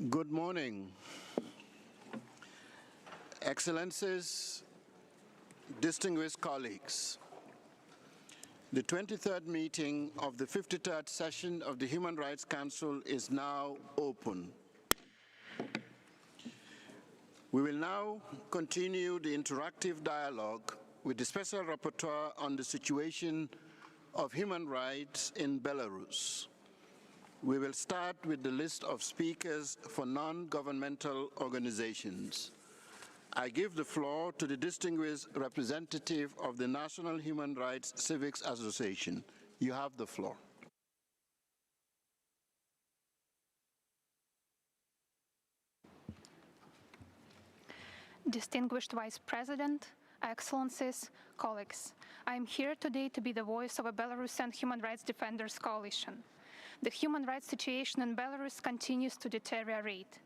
Good morning. Excellencies, distinguished colleagues, the 23rd meeting of the 53rd session of the Human Rights Council is now open. We will now continue the interactive dialogue with the Special Rapporteur on the situation of human rights in Belarus. We will start with the list of speakers for non-governmental organizations. I give the floor to the distinguished representative of the National Human Rights Civics Association. You have the floor. Distinguished Vice President, Excellencies, colleagues, I am here today to be the voice of a Belarusian Human Rights Defenders Coalition. The human rights situation in Belarus continues to deteriorate.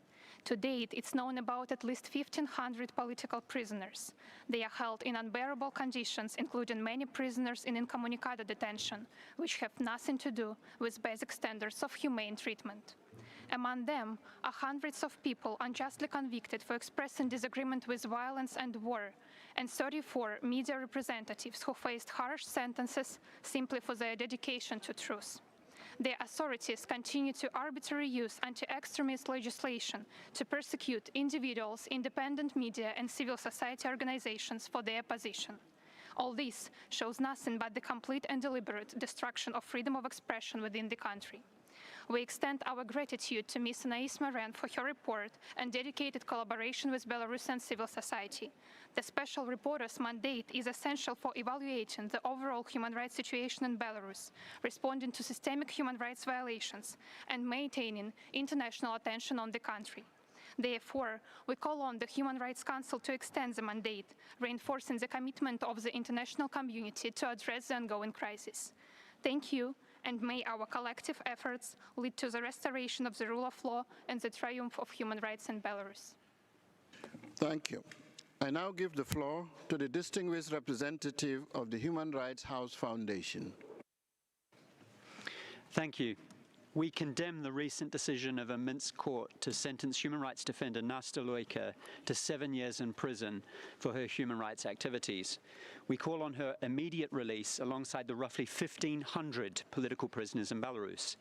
To date, it's known about at least 1,500 political prisoners. They are held in unbearable conditions, including many prisoners in incommunicado detention, which have nothing to do with basic standards of humane treatment. Among them are hundreds of people unjustly convicted for expressing disagreement with violence and war, and 34 media representatives who faced harsh sentences simply for their dedication to truth. The authorities continue to arbitrarily use anti-extremist legislation to persecute individuals, independent media, and civil society organizations for their position. All this shows nothing but the complete and deliberate destruction of freedom of expression within the country. We extend our gratitude to Ms. Anais Moren for her report and dedicated collaboration with Belarusian civil society. The special reporter's mandate is essential for evaluating the overall human rights situation in Belarus, responding to systemic human rights violations, and maintaining international attention on the country. Therefore, we call on the Human Rights Council to extend the mandate, reinforcing the commitment of the international community to address the ongoing crisis. Thank you, and may our collective efforts lead to the restoration of the rule of law and the triumph of human rights in Belarus. Thank you. I now give the floor to the distinguished representative of the Human Rights House Foundation. Thank you. We condemn the recent decision of a Minsk court to sentence human rights defender Nasta Loika to 7 years in prison for her human rights activities. We call on her immediate release alongside the roughly 1,500 political prisoners in Belarus.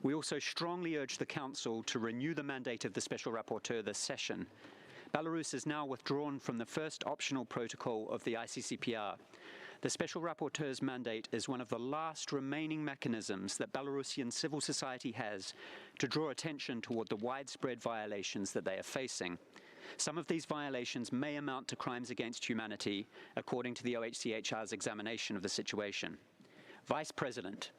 We also strongly urge the Council to renew the mandate of the Special Rapporteur this session. Belarus is now withdrawn from the first optional protocol of the ICCPR. The Special Rapporteur's mandate is one of the last remaining mechanisms that Belarusian civil society has to draw attention toward the widespread violations that they are facing. Some of these violations may amount to crimes against humanity, according to the OHCHR's examination of the situation. Vice President,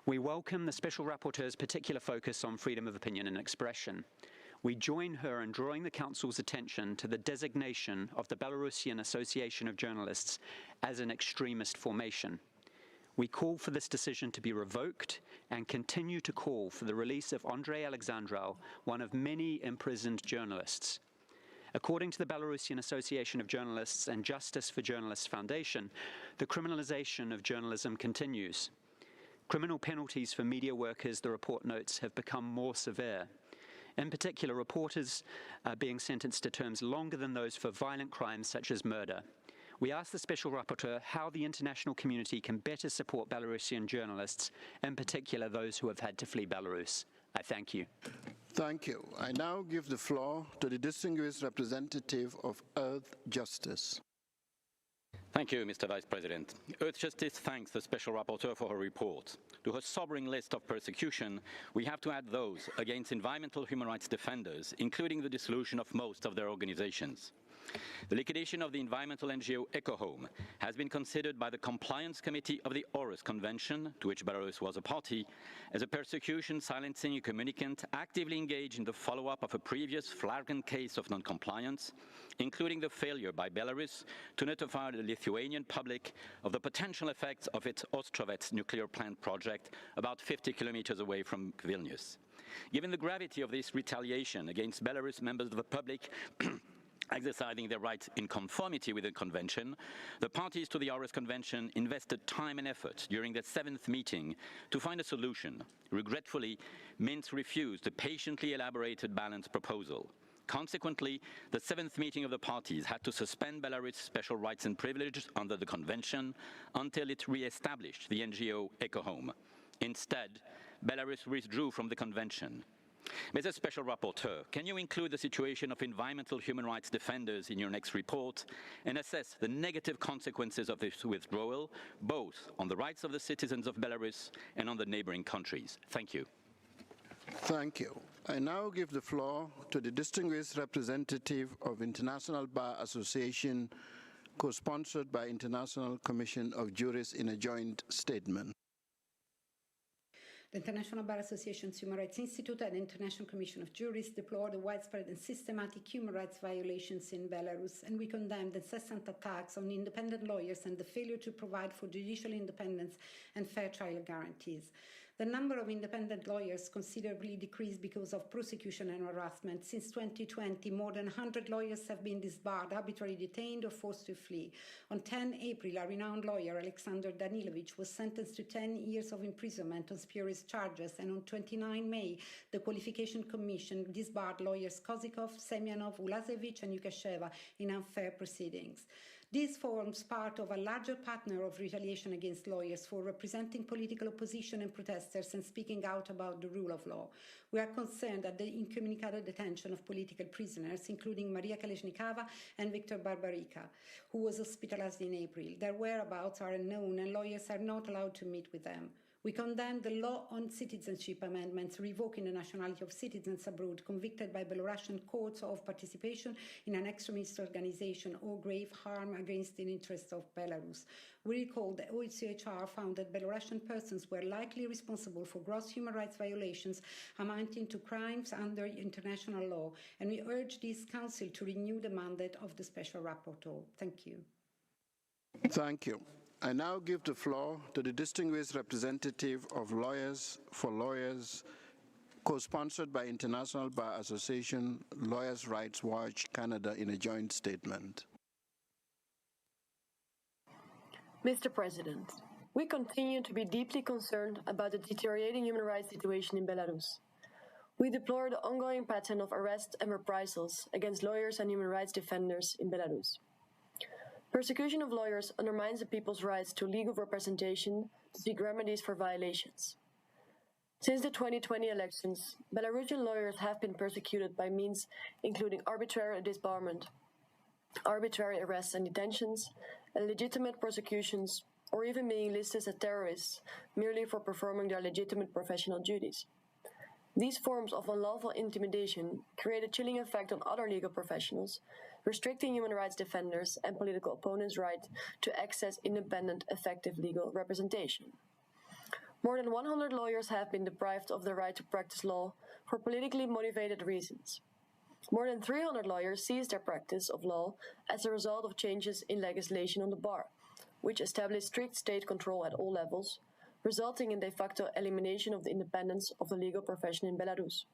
we welcome the Special Rapporteur's particular focus on freedom of opinion and expression. We join her in drawing the Council's attention to the designation of the Belarusian Association of Journalists as an extremist formation. We call for this decision to be revoked and continue to call for the release of Andrei Alexandrov, one of many imprisoned journalists. According to the Belarusian Association of Journalists and Justice for Journalists Foundation, the criminalization of journalism continues. Criminal penalties for media workers, the report notes, have become more severe. In particular, reporters are being sentenced to terms longer than those for violent crimes such as murder. We ask the Special Rapporteur how the international community can better support Belarusian journalists, in particular those who have had to flee Belarus. I thank you. Thank you. I now give the floor to the distinguished representative of Earth Justice. Thank you, Mr. Vice President. Earth Justice thanks the Special Rapporteur for her report. To her sobering list of persecution, we have to add those against environmental human rights defenders, including the dissolution of most of their organizations. The liquidation of the environmental NGO EcoHome has been considered by the Compliance Committee of the Aarhus Convention, to which Belarus was a party, as a persecution silencing a communicant actively engaged in the follow-up of a previous flagrant case of non-compliance, including the failure by Belarus to notify the Lithuanian public of the potential effects of its Ostrovets nuclear plant project about 50 kilometers away from Vilnius. Given the gravity of this retaliation against Belarus members of the public, exercising their rights in conformity with the Convention, the parties to the Aarhus Convention invested time and effort during their 7th meeting to find a solution. Regretfully, Minsk refused a patiently elaborated balanced proposal. Consequently, the 7th meeting of the parties had to suspend Belarus' special rights and privileges under the Convention until it re-established the NGO EcoHome. Instead, Belarus withdrew from the Convention. Mr. Special Rapporteur, can you include the situation of environmental human rights defenders in your next report and assess the negative consequences of this withdrawal, both on the rights of the citizens of Belarus and on the neighboring countries? Thank you. Thank you. I now give the floor to the distinguished representative of International Bar Association, co-sponsored by International Commission of Jurists in a joint statement. The International Bar Association's Human Rights Institute and the International Commission of Jurists deplore the widespread and systematic human rights violations in Belarus, and we condemn the incessant attacks on independent lawyers and the failure to provide for judicial independence and fair trial guarantees. The number of independent lawyers considerably decreased because of prosecution and harassment. Since 2020, more than 100 lawyers have been disbarred, arbitrarily detained, or forced to flee. On 10 April, a renowned lawyer, Alexander Danilovich, was sentenced to 10 years of imprisonment on spurious charges, and on 29 May, the Qualification Commission disbarred lawyers Kozikov, Semyanov, Ulasevich, and Yukasheva in unfair proceedings. This forms part of a larger pattern of retaliation against lawyers for representing political opposition and protesters and speaking out about the rule of law. We are concerned at the incommunicado detention of political prisoners, including Maria Kalesnikava and Viktor Barbarica, who was hospitalized in April. Their whereabouts are unknown, and lawyers are not allowed to meet with them. We condemn the law on citizenship amendments revoking the nationality of citizens abroad convicted by Belarusian courts of participation in an extremist organization or grave harm against the interests of Belarus. We recall that OHCHR found that Belarusian persons were likely responsible for gross human rights violations amounting to crimes under international law, and we urge this Council to renew the mandate of the Special Rapporteur. Thank you. Thank you. I now give the floor to the distinguished representative of Lawyers for Lawyers, co-sponsored by International Bar Association, Lawyers' Rights Watch Canada in a joint statement. Mr. President, we continue to be deeply concerned about the deteriorating human rights situation in Belarus. We deplore the ongoing pattern of arrests and reprisals against lawyers and human rights defenders in Belarus. Persecution of lawyers undermines the people's rights to legal representation to seek remedies for violations. Since the 2020 elections, Belarusian lawyers have been persecuted by means including arbitrary disbarment, arbitrary arrests and detentions, illegitimate prosecutions, or even being listed as terrorists merely for performing their legitimate professional duties. These forms of unlawful intimidation create a chilling effect on other legal professionals, restricting human rights defenders and political opponents' right to access independent, effective legal representation. More than 100 lawyers have been deprived of the right to practice law for politically motivated reasons. More than 300 lawyers ceased their practice of law as a result of changes in legislation on the bar, which established strict state control at all levels, resulting in de facto elimination of the independence of the legal profession in Belarus.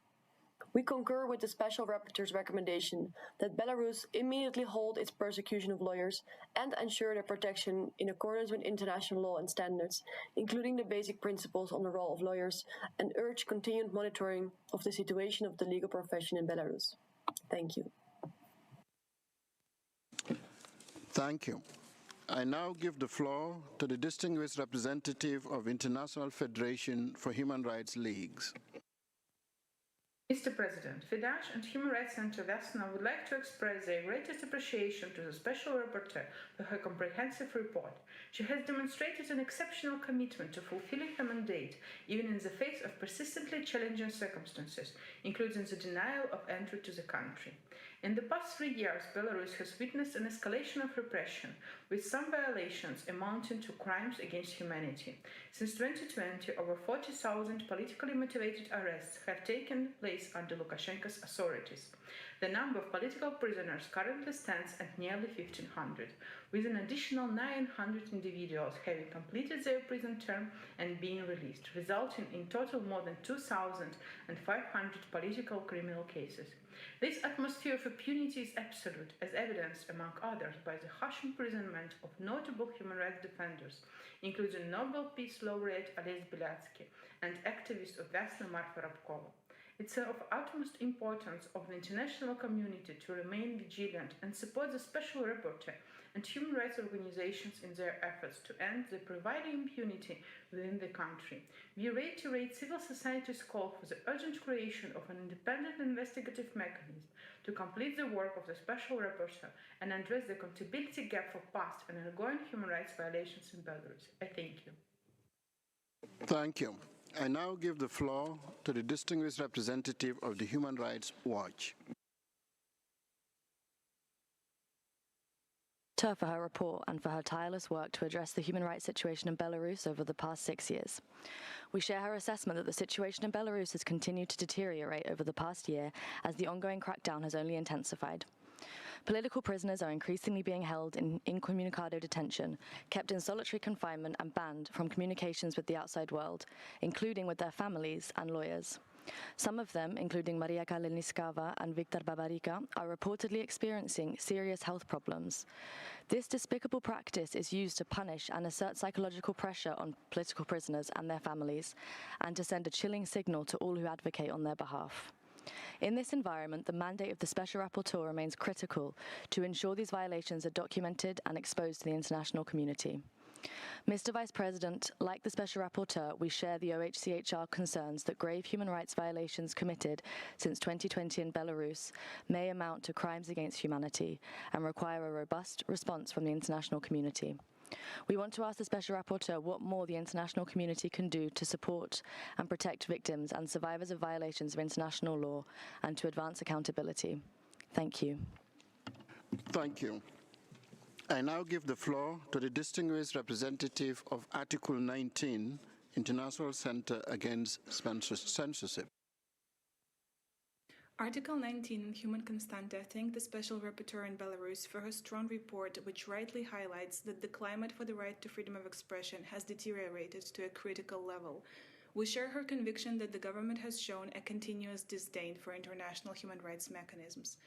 We concur with the Special Rapporteur's recommendation that Belarus immediately halt its persecution of lawyers and ensure their protection in accordance with international law and standards, including the basic principles on the role of lawyers, and urge continued monitoring of the situation of the legal profession in Belarus. Thank you. Thank you. I now give the floor to the distinguished representative of International Federation for Human Rights Leagues. Mr. President, FIDASH and Human Rights Center Vesna would like to express their greatest appreciation to the Special Rapporteur for her comprehensive report. She has demonstrated an exceptional commitment to fulfilling her mandate, even in the face of persistently challenging circumstances, including the denial of entry to the country. In the past 3 years, Belarus has witnessed an escalation of repression, with some violations amounting to crimes against humanity. Since 2020, over 40,000 politically motivated arrests have taken place under Lukashenko's authorities. The number of political prisoners currently stands at nearly 1,500, with an additional 900 individuals having completed their prison term and being released, resulting in total more than 2,500 political criminal cases. This atmosphere of impunity is absolute, as evidenced, among others, by the harsh imprisonment of notable human rights defenders, including Nobel Peace Laureate Ales Bialiatski and activist of Vesna Marfa Rabkova. It's of utmost importance of the international community to remain vigilant and support the Special Rapporteur and human rights organizations in their efforts to end the prevailing impunity within the country. We reiterate civil society's call for the urgent creation of an independent investigative mechanism to complete the work of the Special Rapporteur and address the accountability gap for past and ongoing human rights violations in Belarus. I thank you. Thank you. I now give the floor to the distinguished representative of the Human Rights Watch. For her report and for her tireless work to address the human rights situation in Belarus over the past 6 years. We share her assessment that the situation in Belarus has continued to deteriorate over the past year as the ongoing crackdown has only intensified. Political prisoners are increasingly being held in incommunicado detention, kept in solitary confinement and banned from communications with the outside world, including with their families and lawyers. Some of them, including Maria Kaleniskava and Viktor Babarika, are reportedly experiencing serious health problems. This despicable practice is used to punish and assert psychological pressure on political prisoners and their families, and to send a chilling signal to all who advocate on their behalf. In this environment, the mandate of the Special Rapporteur remains critical to ensure these violations are documented and exposed to the international community. Mr. Vice President, like the Special Rapporteur, we share the OHCHR concerns that grave human rights violations committed since 2020 in Belarus may amount to crimes against humanity and require a robust response from the international community. We want to ask the Special Rapporteur what more the international community can do to support and protect victims and survivors of violations of international law and to advance accountability. Thank you. Thank you. I now give the floor to the distinguished representative of Article 19, International Center Against Censorship. Article 19 Human Constanta thanked the Special Rapporteur in Belarus for her strong report, which rightly highlights that the climate for the right to freedom of expression has deteriorated to a critical level. We share her conviction that the government has shown a continuous disdain for international human rights mechanisms.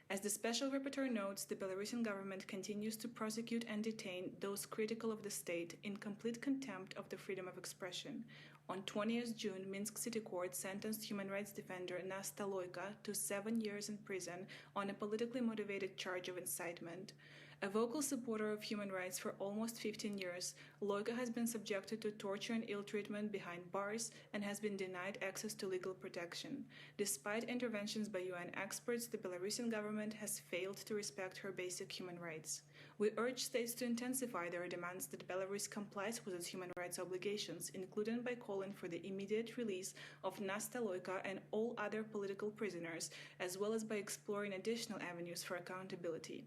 As the Special Rapporteur notes, the Belarusian government continues to prosecute and detain those critical of the state in complete contempt of the freedom of expression. On 20th June, Minsk City Court sentenced human rights defender Nasta Loika to 7 years in prison on a politically motivated charge of incitement. A vocal supporter of human rights for almost 15 years, Loika has been subjected to torture and ill treatment behind bars and has been denied access to legal protection. Despite interventions by UN experts, the Belarusian government has failed to respect her basic human rights. We urge states to intensify their demands that Belarus complies with its human rights obligations, including by calling for the immediate release of Nasta Loika and all other political prisoners, as well as by exploring additional avenues for accountability.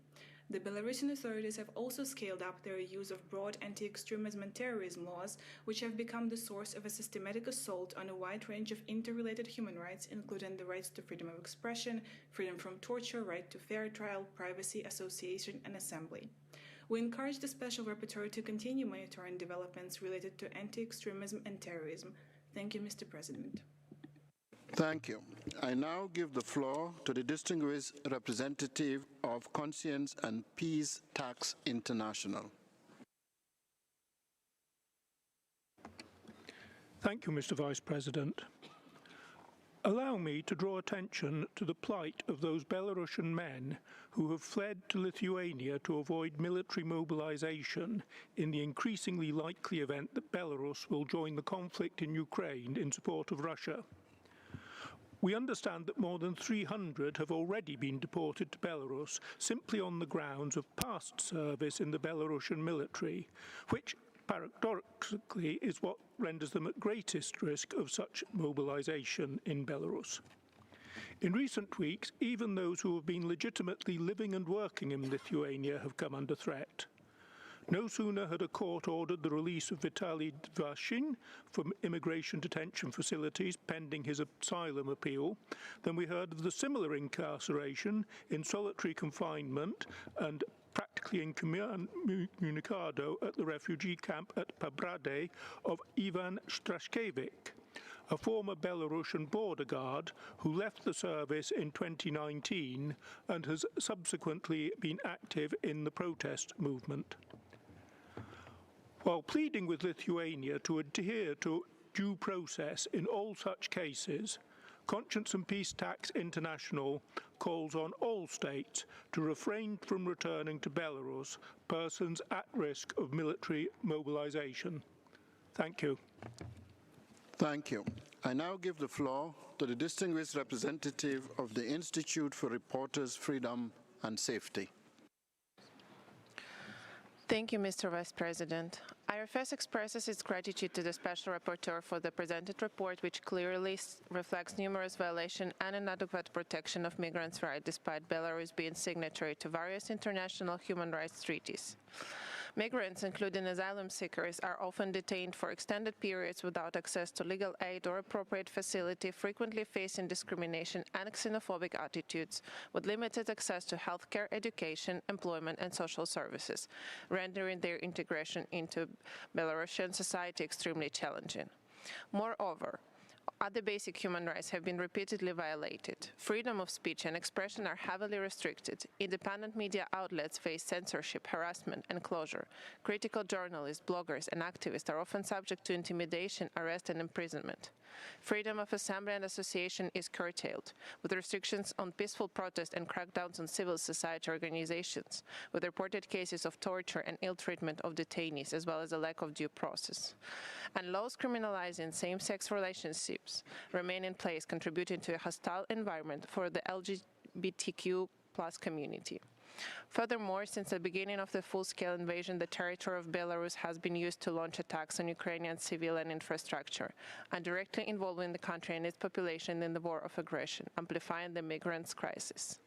The Belarusian authorities have also scaled up their use of broad anti-extremism and terrorism laws, which have become the source of a systematic assault on a wide range of interrelated human rights, including the rights to freedom of expression, freedom from torture, right to fair trial, privacy, association, and assembly. We encourage the Special Rapporteur to continue monitoring developments related to anti-extremism and terrorism. Thank you, Mr. President. Thank you. I now give the floor to the distinguished representative of Conscience and Peace Tax International. Thank you, Mr. Vice President. Allow me to draw attention to the plight of those Belarusian men who have fled to Lithuania to avoid military mobilization in the increasingly likely event that Belarus will join the conflict in Ukraine in support of Russia. We understand that more than 300 have already been deported to Belarus simply on the grounds of past service in the Belarusian military, which paradoxically is what renders them at greatest risk of such mobilization in Belarus. In recent weeks, even those who have been legitimately living and working in Lithuania have come under threat. No sooner had a court ordered the release of Vitaly Dvashin from immigration detention facilities pending his asylum appeal than we heard of the similar incarceration in solitary confinement and practically incommunicado at the refugee camp at Pabrade of Ivan Strashkevich, a former Belarusian border guard who left the service in 2019 and has subsequently been active in the protest movement. While pleading with Lithuania to adhere to due process in all such cases, Conscience and Peace Tax International calls on all states to refrain from returning to Belarus persons at risk of military mobilization. Thank you. Thank you. I now give the floor to the distinguished representative of the Institute for Reporters' Freedom and Safety. Thank you, Mr. Vice President. IRFS expresses its gratitude to the Special Rapporteur for the presented report, which clearly reflects numerous violations and inadequate protection of migrants' rights, despite Belarus being signatory to various international human rights treaties. Migrants, including asylum seekers, are often detained for extended periods without access to legal aid or appropriate facility, frequently facing discrimination and xenophobic attitudes, with limited access to healthcare, education, employment, and social services, rendering their integration into Belarusian society extremely challenging. Moreover, other basic human rights have been repeatedly violated. Freedom of speech and expression are heavily restricted. Independent media outlets face censorship, harassment, and closure. Critical journalists, bloggers, and activists are often subject to intimidation, arrest, and imprisonment. Freedom of assembly and association is curtailed, with restrictions on peaceful protest and crackdowns on civil society organizations, with reported cases of torture and ill treatment of detainees, as well as a lack of due process. And laws criminalizing same-sex relationships remain in place, contributing to a hostile environment for the LGBTQ+ community. Furthermore, since the beginning of the full-scale invasion, the territory of Belarus has been used to launch attacks on Ukrainian civilian infrastructure and directly involving the country and its population in the war of aggression, amplifying the migrants' crisis.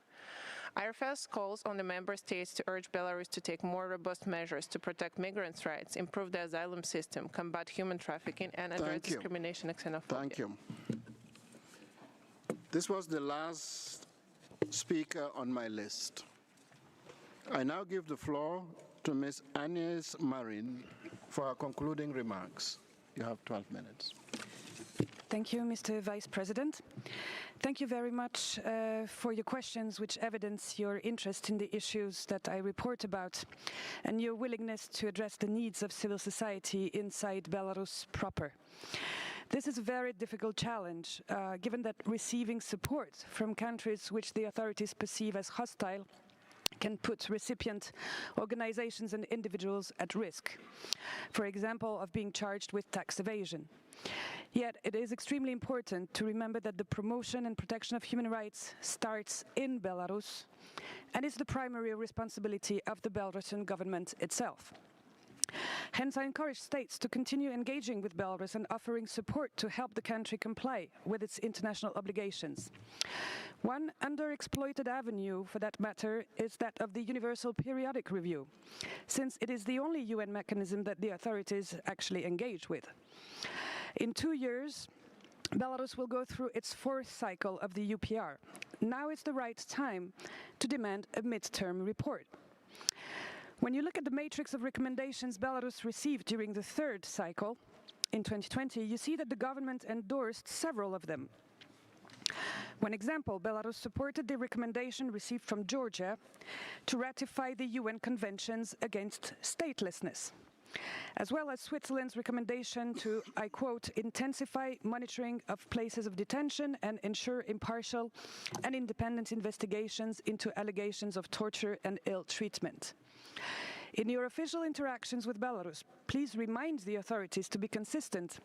IRFS calls on the member states to urge Belarus to take more robust measures to protect migrants' rights, improve the asylum system, combat human trafficking, and address discrimination and xenophobia. Thank you. This was the last speaker on my list. I now give the floor to Ms. Agnes Marin for her concluding remarks. You have 12 minutes. Thank you, Mr. Vice President. Thank you very much for your questions, which evidence your interest in the issues that I report about and your willingness to address the needs of civil society inside Belarus proper. This is a very difficult challenge, given that receiving support from countries which the authorities perceive as hostile can put recipient organizations and individuals at risk, for example, of being charged with tax evasion. Yet it is extremely important to remember that the promotion and protection of human rights starts in Belarus and is the primary responsibility of the Belarusian government itself. Hence, I encourage states to continue engaging with Belarus and offering support to help the country comply with its international obligations. One underexploited avenue, for that matter, is that of the Universal Periodic Review, since it is the only UN mechanism that the authorities actually engage with. In 2 years, Belarus will go through its 4th cycle of the UPR. Now is the right time to demand a midterm report. When you look at the matrix of recommendations Belarus received during the 3rd cycle in 2020, you see that the government endorsed several of them. One example, Belarus supported the recommendation received from Georgia to ratify the UN conventions against statelessness, as well as Switzerland's recommendation to, I quote, intensify monitoring of places of detention and ensure impartial and independent investigations into allegations of torture and ill treatment. In your official interactions with Belarus, please remind the authorities to be consistent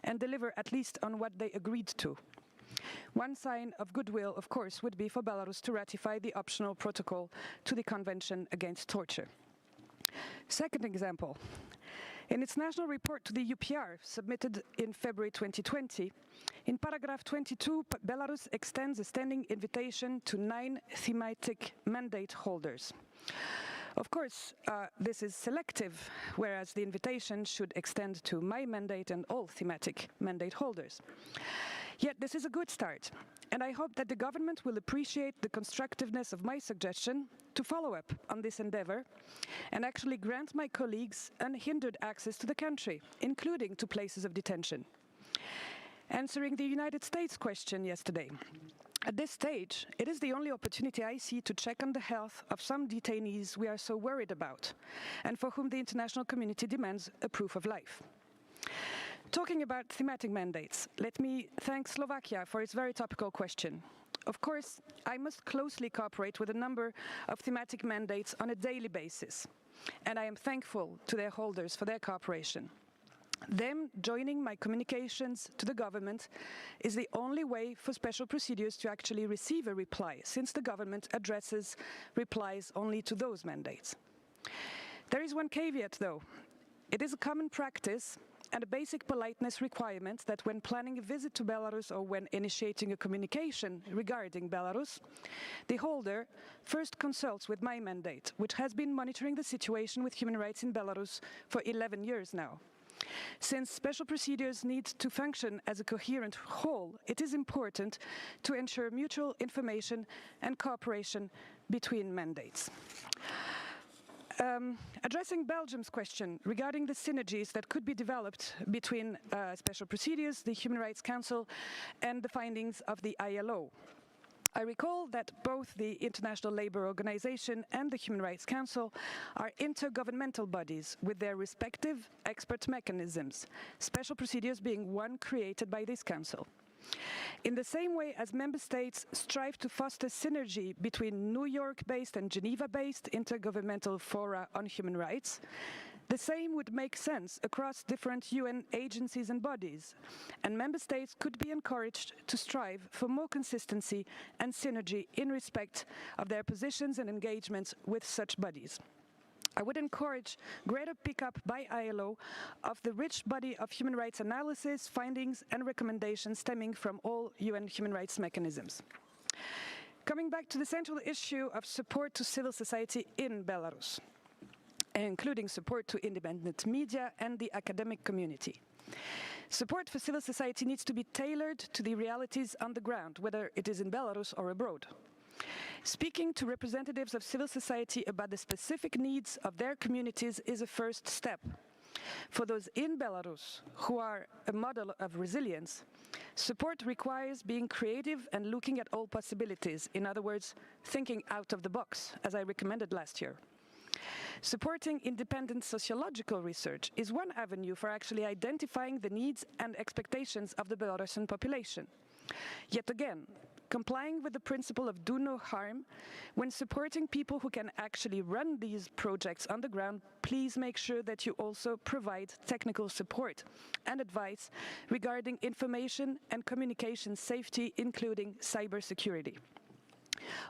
and deliver at least on what they agreed to. One sign of goodwill, of course, would be for Belarus to ratify the optional protocol to the Convention Against Torture. Second example, in its national report to the UPR, submitted in February 2020, in paragraph 22, Belarus extends a standing invitation to 9 thematic mandate holders. Of course, this is selective, whereas the invitation should extend to my mandate and all thematic mandate holders. Yet this is a good start, and I hope that the government will appreciate the constructiveness of my suggestion to follow up on this endeavor and actually grant my colleagues unhindered access to the country, including to places of detention. Answering the United States question yesterday, at this stage, it is the only opportunity I see to check on the health of some detainees we are so worried about, and for whom the international community demands a proof of life. Talking about thematic mandates, let me thank Slovakia for its very topical question. Of course, I must closely cooperate with a number of thematic mandates on a daily basis, and I am thankful to their holders for their cooperation. Them joining my communications to the government is the only way for special procedures to actually receive a reply, since the government addresses replies only to those mandates. There is one caveat, though. It is a common practice and a basic politeness requirement that when planning a visit to Belarus or when initiating a communication regarding Belarus, the holder first consults with my mandate, which has been monitoring the situation with human rights in Belarus for 11 years now. Since special procedures need to function as a coherent whole, it is important to ensure mutual information and cooperation between mandates. Addressing Belgium's question regarding the synergies that could be developed between special procedures, the Human Rights Council, and the findings of the ILO. I recall that both the International Labour Organization and the Human Rights Council are intergovernmental bodies with their respective expert mechanisms, special procedures being one created by this council. In the same way as member states strive to foster synergy between New York-based and Geneva-based intergovernmental fora on human rights, the same would make sense across different UN agencies and bodies, and member states could be encouraged to strive for more consistency and synergy in respect of their positions and engagements with such bodies. I would encourage greater pickup by ILO of the rich body of human rights analysis, findings and recommendations stemming from all UN human rights mechanisms. Coming back to the central issue of support to civil society in Belarus, including support to independent media and the academic community. Support for civil society needs to be tailored to the realities on the ground, whether it is in Belarus or abroad. Speaking to representatives of civil society about the specific needs of their communities is a first step. For those in Belarus who are a model of resilience, support requires being creative and looking at all possibilities. In other words, thinking out of the box, as I recommended last year. Supporting independent sociological research is one avenue for actually identifying the needs and expectations of the Belarusian population. Yet again, complying with the principle of do no harm, when supporting people who can actually run these projects on the ground, please make sure that you also provide technical support and advice regarding information and communication safety, including cybersecurity.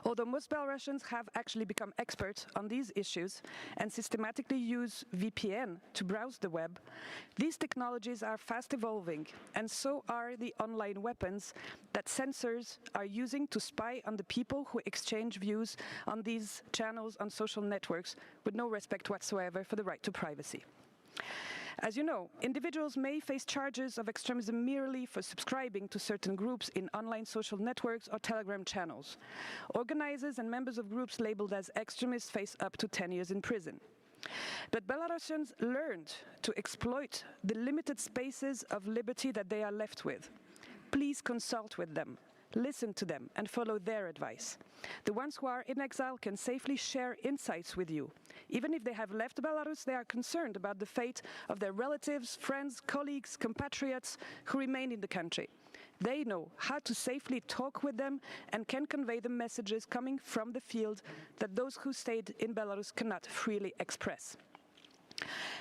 Although most Belarusians have actually become experts on these issues and systematically use VPN to browse the web, these technologies are fast evolving, and so are the online weapons that censors are using to spy on the people who exchange views on these channels on social networks with no respect whatsoever for the right to privacy. As you know, individuals may face charges of extremism merely for subscribing to certain groups in online social networks or Telegram channels. Organizers and members of groups labeled as extremists face up to 10 years in prison. But Belarusians learned to exploit the limited spaces of liberty that they are left with. Please consult with them. Listen to them and follow their advice. The ones who are in exile can safely share insights with you. Even if they have left Belarus, they are concerned about the fate of their relatives, friends, colleagues, compatriots who remain in the country. They know how to safely talk with them and can convey the messages coming from the field that those who stayed in Belarus cannot freely express.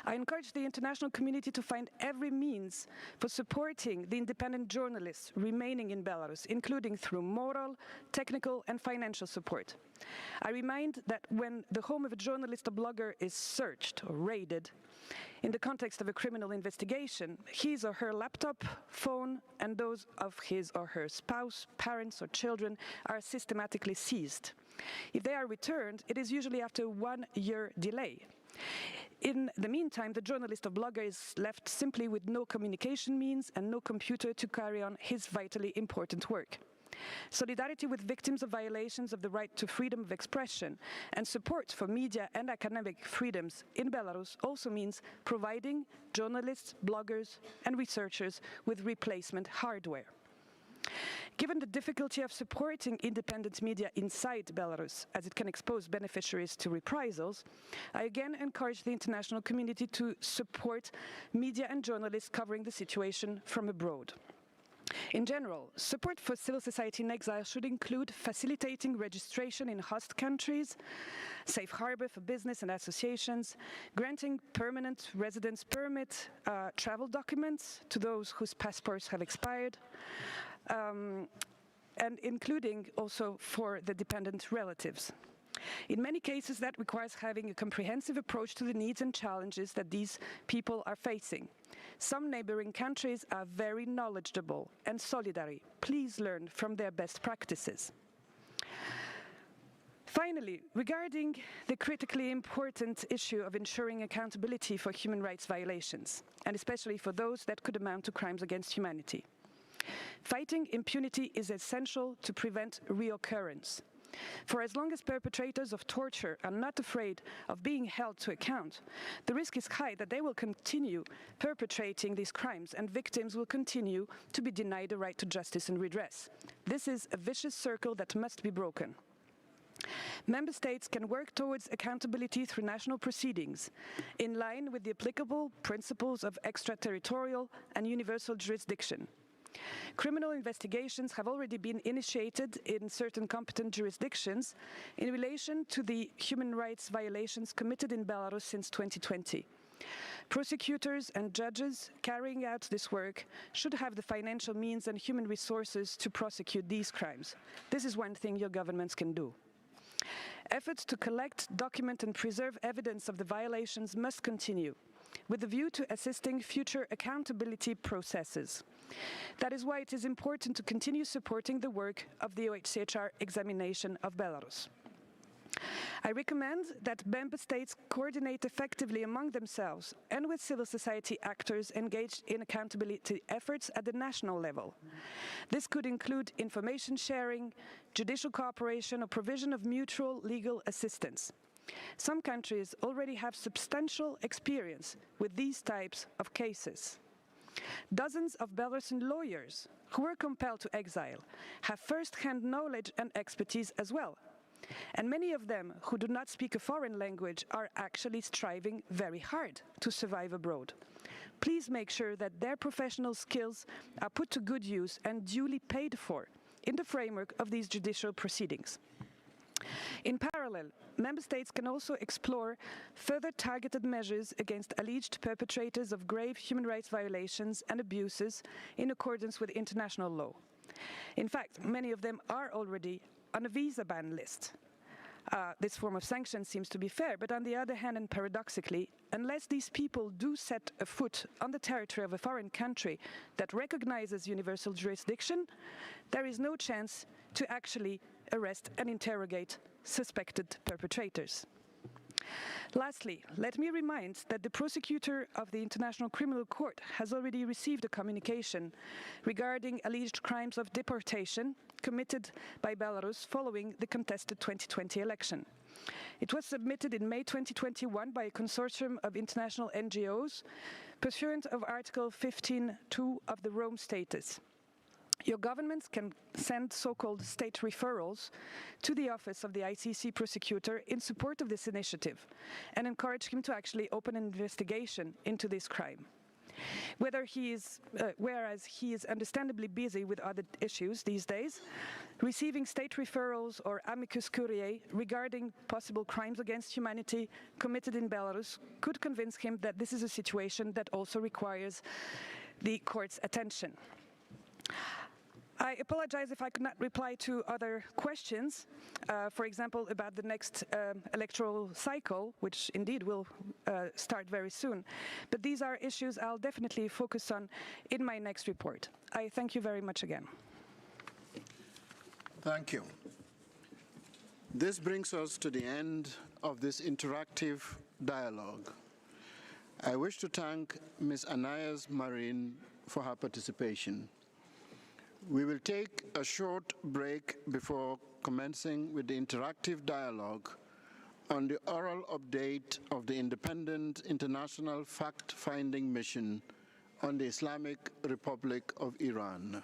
I encourage the international community to find every means for supporting the independent journalists remaining in Belarus, including through moral, technical, and financial support. I remind that when the home of a journalist or blogger is searched or raided, in the context of a criminal investigation, his or her laptop, phone, and those of his or her spouse, parents, or children are systematically seized. If they are returned, it is usually after a 1-year delay. In the meantime, the journalist or blogger is left simply with no communication means and no computer to carry on his vitally important work. Solidarity with victims of violations of the right to freedom of expression and support for media and academic freedoms in Belarus also means providing journalists, bloggers, and researchers with replacement hardware. Given the difficulty of supporting independent media inside Belarus, as it can expose beneficiaries to reprisals, I again encourage the international community to support media and journalists covering the situation from abroad. In general, support for civil society in exile should include facilitating registration in host countries, safe harbor for business and associations, granting permanent residence permit travel documents to those whose passports have expired, and including also for the dependent relatives. In many cases, that requires having a comprehensive approach to the needs and challenges that these people are facing. Some neighboring countries are very knowledgeable and solidary. Please learn from their best practices. Finally, regarding the critically important issue of ensuring accountability for human rights violations, and especially for those that could amount to crimes against humanity. Fighting impunity is essential to prevent reoccurrence. For as long as perpetrators of torture are not afraid of being held to account, the risk is high that they will continue perpetrating these crimes and victims will continue to be denied the right to justice and redress. This is a vicious circle that must be broken. Member States can work towards accountability through national proceedings, in line with the applicable principles of extraterritorial and universal jurisdiction. Criminal investigations have already been initiated in certain competent jurisdictions in relation to the human rights violations committed in Belarus since 2020. Prosecutors and judges carrying out this work should have the financial means and human resources to prosecute these crimes. This is one thing your governments can do. Efforts to collect, document, and preserve evidence of the violations must continue, with a view to assisting future accountability processes. That is why it is important to continue supporting the work of the OHCHR examination of Belarus. I recommend that member states coordinate effectively among themselves and with civil society actors engaged in accountability efforts at the national level. This could include information sharing, judicial cooperation, or provision of mutual legal assistance. Some countries already have substantial experience with these types of cases. Dozens of Belarusian lawyers who were compelled to exile have first-hand knowledge and expertise as well. And many of them who do not speak a foreign language are actually striving very hard to survive abroad. Please make sure that their professional skills are put to good use and duly paid for in the framework of these judicial proceedings. In parallel, member states can also explore further targeted measures against alleged perpetrators of grave human rights violations and abuses in accordance with international law. In fact, many of them are already on a visa ban list. This form of sanction seems to be fair, but on the other hand, and paradoxically, unless these people do set a foot on the territory of a foreign country that recognizes universal jurisdiction, there is no chance to actually arrest and interrogate suspected perpetrators. Lastly, let me remind that the prosecutor of the International Criminal Court has already received a communication regarding alleged crimes of deportation committed by Belarus following the contested 2020 election. It was submitted in May 2021 by a consortium of international NGOs pursuant of Article 15.2 of the Rome Statute. Your governments can send so-called state referrals to the office of the ICC prosecutor in support of this initiative and encourage him to actually open an investigation into this crime. whereas he is understandably busy with other issues these days. Receiving state referrals or amicus curiae regarding possible crimes against humanity committed in Belarus could convince him that this is a situation that also requires the court's attention. I apologize if I could not reply to other questions, for example, about the next electoral cycle, which indeed will start very soon. But these are issues I'll definitely focus on in my next report. I thank you very much again. Thank you. This brings us to the end of this interactive dialogue. I wish to thank Ms. Anais Marin for her participation. We will take a short break before commencing with the interactive dialogue on the oral update of the Independent International Fact-Finding Mission on the Islamic Republic of Iran.